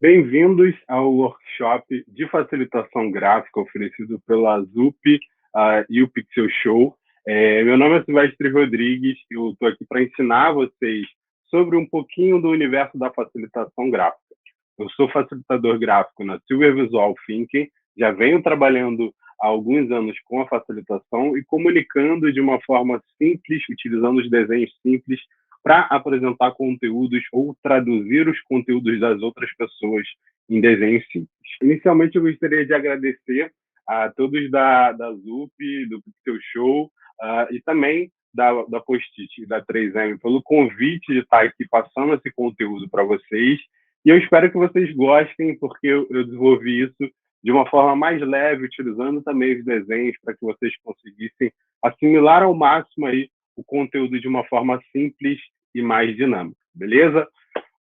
Bem-vindos ao workshop de facilitação gráfica oferecido pela ZUP e o Pixel Show. Meu nome é Silvestre Rodrigues, eu estou aqui para ensinar vocês sobre um pouquinho do universo da facilitação gráfica. Eu sou facilitador gráfico na Silver Visual Thinking, já venho trabalhando há alguns anos com a facilitação e comunicando de uma forma simples, utilizando os desenhos simples para apresentar conteúdos ou traduzir os conteúdos das outras pessoas em desenhos simples. Inicialmente, eu gostaria de agradecer a todos da ZUP, do Pixel Show e também da Post-it e da 3M pelo convite de estar aqui passando esse conteúdo para vocês. E eu espero que vocês gostem, porque eu desenvolvi isso de uma forma mais leve, utilizando também os desenhos para que vocês conseguissem assimilar ao máximo aí o conteúdo de uma forma simples e mais dinâmica, beleza?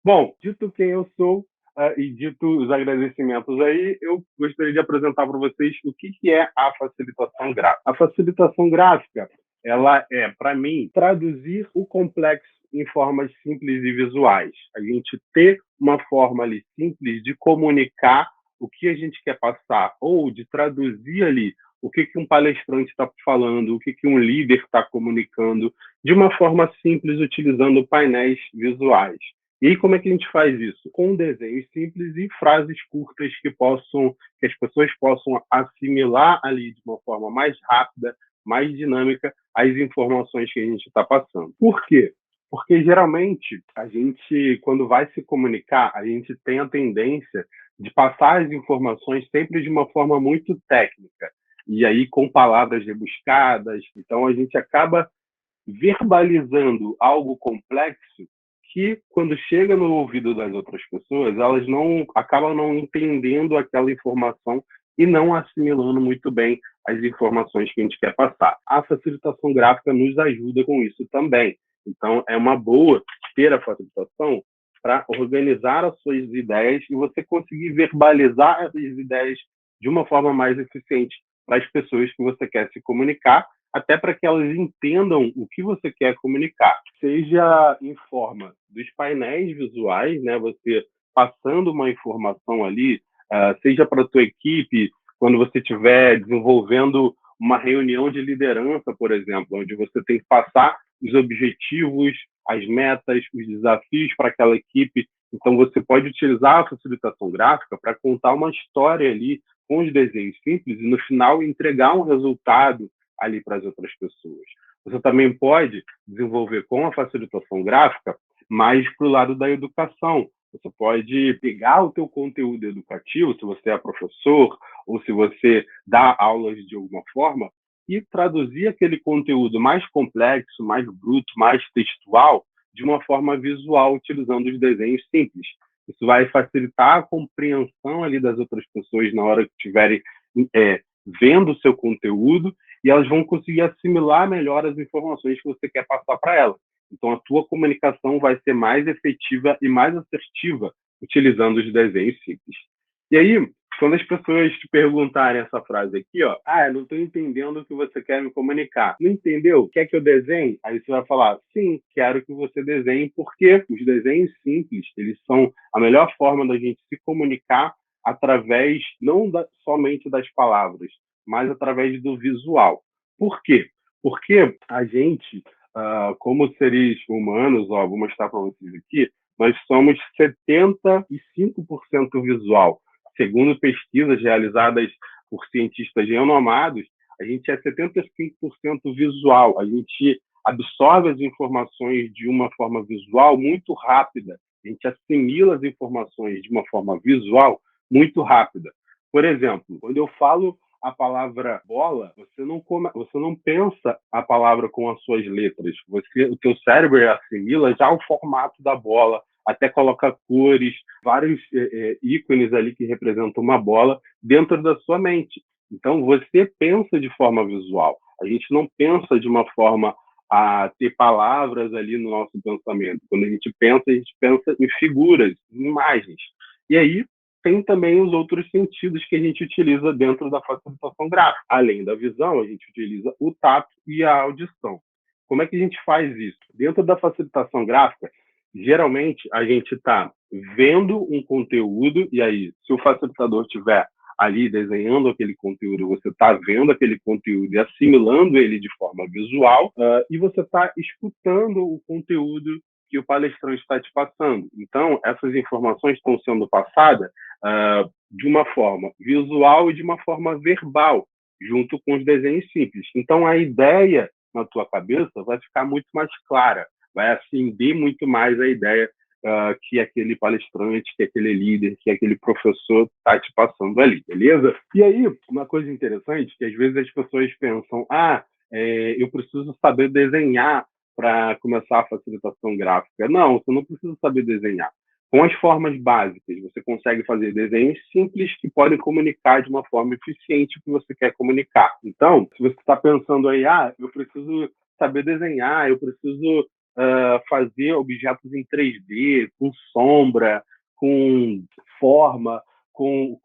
Bom, dito quem eu sou e dito os agradecimentos aí, eu gostaria de apresentar para vocês o que é a facilitação gráfica. A facilitação gráfica, ela é, para mim, traduzir o complexo em formas simples e visuais. A gente ter uma forma ali simples de comunicar o que a gente quer passar ou de traduzir ali o que um palestrante está falando, o que um líder está comunicando, de uma forma simples, utilizando painéis visuais. E aí, como é que a gente faz isso? Com desenhos simples e frases curtas que as pessoas possam assimilar ali de uma forma mais rápida, mais dinâmica, as informações que a gente está passando. Por quê? Porque geralmente a gente, quando vai se comunicar, a gente tem a tendência de passar as informações sempre de uma forma muito técnica. E aí com palavras rebuscadas. Então a gente acaba verbalizando algo complexo que, quando chega no ouvido das outras pessoas, elas acabam não entendendo aquela informação e não assimilando muito bem as informações que a gente quer passar. A facilitação gráfica nos ajuda com isso também. Então, é uma boa ter a facilitação para organizar as suas ideias e você conseguir verbalizar essas ideias de uma forma mais eficiente para as pessoas que você quer se comunicar, até para que elas entendam o que você quer comunicar. Seja em forma dos painéis visuais, né, você passando uma informação ali, seja para a tua equipe, quando você estiver desenvolvendo uma reunião de liderança, por exemplo, onde você tem que passar os objetivos, as metas, os desafios para aquela equipe. Então, você pode utilizar a facilitação gráfica para contar uma história ali com os desenhos simples e, no final, entregar um resultado ali para as outras pessoas. Você também pode desenvolver com a facilitação gráfica mais para o lado da educação. Você pode pegar o teu conteúdo educativo, se você é professor ou se você dá aulas de alguma forma, e traduzir aquele conteúdo mais complexo, mais bruto, mais textual, de uma forma visual, utilizando os desenhos simples. Isso vai facilitar a compreensão ali das outras pessoas na hora que estiverem vendo o seu conteúdo, e elas vão conseguir assimilar melhor as informações que você quer passar para elas. Então, a tua comunicação vai ser mais efetiva e mais assertiva utilizando os desenhos simples. E aí, quando as pessoas te perguntarem essa frase aqui, ó, eu não estou entendendo o que você quer me comunicar. Não entendeu? Quer que eu desenhe? Aí você vai falar, sim, quero que você desenhe, porque os desenhos simples, eles são a melhor forma da gente se comunicar através, não somente das palavras, mas através do visual. Por quê? Porque a gente, como seres humanos, vou mostrar para vocês aqui, nós somos 75% visual. Segundo pesquisas realizadas por cientistas renomados, a gente é 75% visual. A gente absorve as informações de uma forma visual muito rápida. A gente assimila as informações de uma forma visual muito rápida. Por exemplo, quando eu falo a palavra bola, você não pensa a palavra com as suas letras. O teu cérebro assimila já o formato da bola, até coloca cores, vários ícones ali que representam uma bola dentro da sua mente. Então, você pensa de forma visual. A gente não pensa de uma forma a ter palavras ali no nosso pensamento. Quando a gente pensa em figuras, em imagens. E aí, tem também os outros sentidos que a gente utiliza dentro da facilitação gráfica. Além da visão, a gente utiliza o tato e a audição. Como é que a gente faz isso? Dentro da facilitação gráfica, Geralmente, a gente está vendo um conteúdo, e aí, se o facilitador tiver ali desenhando aquele conteúdo, você está vendo aquele conteúdo e assimilando ele de forma visual, e você está escutando o conteúdo que o palestrante está te passando. Então, essas informações estão sendo passadas de uma forma visual e de uma forma verbal, junto com os desenhos simples. Então, a ideia na tua cabeça vai ficar muito mais clara, vai acender muito mais a ideia que aquele palestrante, que aquele líder, que aquele professor está te passando ali, beleza? E aí, uma coisa interessante, que às vezes as pessoas pensam, eu preciso saber desenhar para começar a facilitação gráfica. Não, você não precisa saber desenhar. Com as formas básicas, você consegue fazer desenhos simples que podem comunicar de uma forma eficiente o que você quer comunicar. Então, se você está pensando aí, eu preciso saber desenhar, eu preciso fazer objetos em 3D, com sombra, com forma, com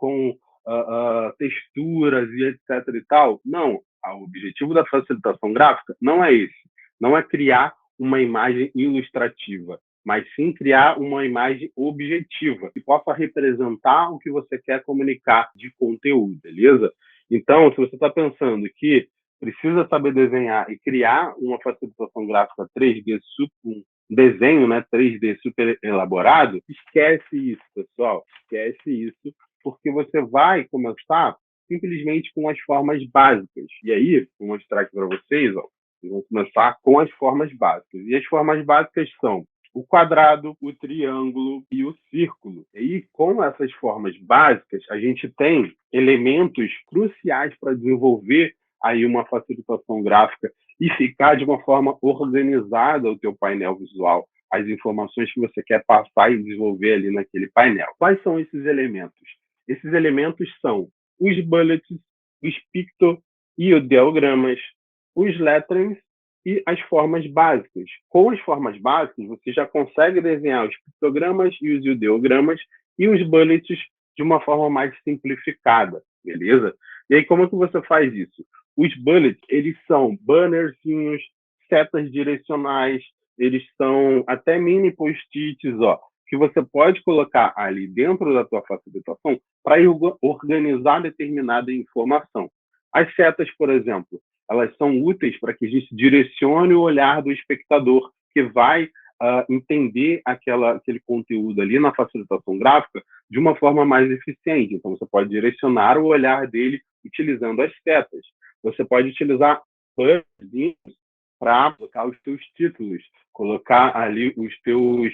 texturas e etc. e tal. Não, o objetivo da facilitação gráfica não é esse. Não é criar uma imagem ilustrativa, mas sim criar uma imagem objetiva, que possa representar o que você quer comunicar de conteúdo, beleza? Então, se você está pensando que precisa saber desenhar e criar uma facilitação gráfica 3D, um desenho, né, 3D super elaborado, esquece isso, pessoal. Esquece isso, porque você vai começar simplesmente com as formas básicas. E aí, vou mostrar aqui para vocês, vamos começar com as formas básicas. E as formas básicas são o quadrado, o triângulo e o círculo. E aí, com essas formas básicas, a gente tem elementos cruciais para desenvolver aí uma facilitação gráfica e ficar de uma forma organizada o teu painel visual, as informações que você quer passar e desenvolver ali naquele painel. Quais são esses elementos? Esses elementos são os bullets, os picto e ideogramas, os letterings e as formas básicas. Com as formas básicas, você já consegue desenhar os pictogramas e os ideogramas e os bullets de uma forma mais simplificada, beleza? E aí, como é que você faz isso? Os bullets, eles são bannerzinhos, setas direcionais, eles são até mini post-its, que você pode colocar ali dentro da tua facilitação para organizar determinada informação. As setas, por exemplo, elas são úteis para que a gente direcione o olhar do espectador, que vai entender aquele conteúdo ali na facilitação gráfica de uma forma mais eficiente. Então, você pode direcionar o olhar dele utilizando as setas. Você pode utilizar buzzers para colocar os teus títulos, colocar ali os teus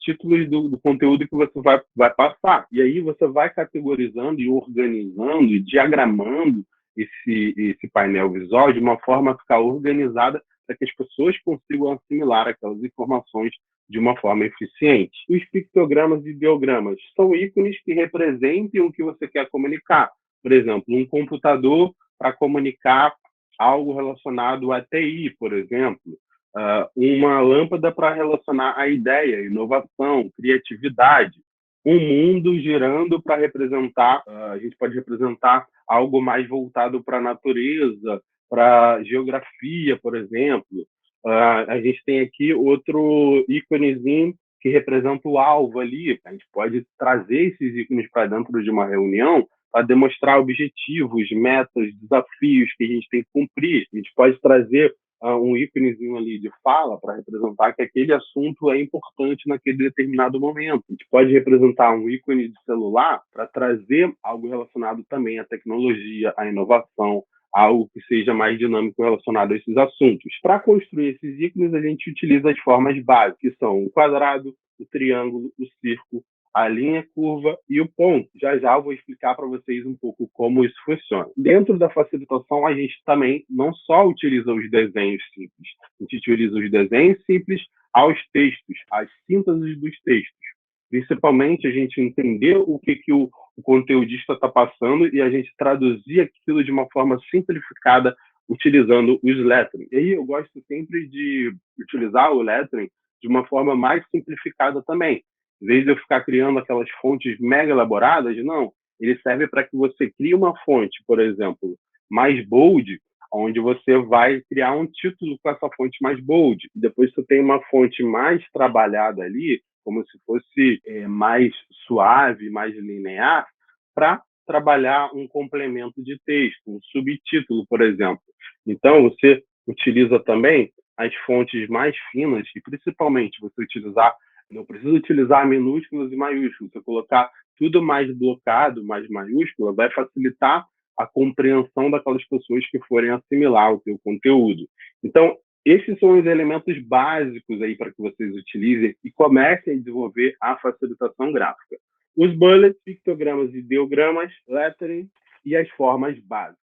títulos do conteúdo que você vai passar. E aí você vai categorizando e organizando e diagramando esse painel visual de uma forma a ficar organizada para que as pessoas consigam assimilar aquelas informações de uma forma eficiente. Os pictogramas e ideogramas são ícones que representem o que você quer comunicar. Por exemplo, um computador para comunicar algo relacionado à TI, por exemplo. Uma lâmpada para relacionar a ideia, inovação, criatividade. Um mundo girando para representar, a gente pode representar algo mais voltado para a natureza, para geografia, por exemplo. A gente tem aqui outro íconezinho que representa o alvo ali. A gente pode trazer esses ícones para dentro de uma reunião para demonstrar objetivos, metas, desafios que a gente tem que cumprir. A gente pode trazer um íconezinho ali de fala para representar que aquele assunto é importante naquele determinado momento. A gente pode representar um ícone de celular para trazer algo relacionado também à tecnologia, à inovação, algo que seja mais dinâmico relacionado a esses assuntos. Para construir esses ícones, a gente utiliza as formas básicas, que são o quadrado, o triângulo, o círculo, a linha curva e o ponto. Já já eu vou explicar para vocês um pouco como isso funciona. Dentro da facilitação, a gente também não só utiliza os desenhos simples, a gente utiliza os desenhos simples aos textos, às sínteses dos textos. Principalmente a gente entender o que o conteudista está passando e a gente traduzir aquilo de uma forma simplificada utilizando os lettering. E aí eu gosto sempre de utilizar o lettering de uma forma mais simplificada também. Em vez de eu ficar criando aquelas fontes mega elaboradas, não. Ele serve para que você crie uma fonte, por exemplo, mais bold, onde você vai criar um título com essa fonte mais bold. Depois você tem uma fonte mais trabalhada ali, como se fosse mais suave, mais linear, para trabalhar um complemento de texto, um subtítulo, por exemplo. Então, você utiliza também as fontes mais finas e, principalmente, você utilizar, não precisa utilizar minúsculas e maiúsculas, você colocar tudo mais blocado, mais maiúscula, vai facilitar a compreensão daquelas pessoas que forem assimilar o seu conteúdo. Então, esses são os elementos básicos aí para que vocês utilizem e comecem a desenvolver a facilitação gráfica. Os bullets, pictogramas, ideogramas, lettering e as formas básicas.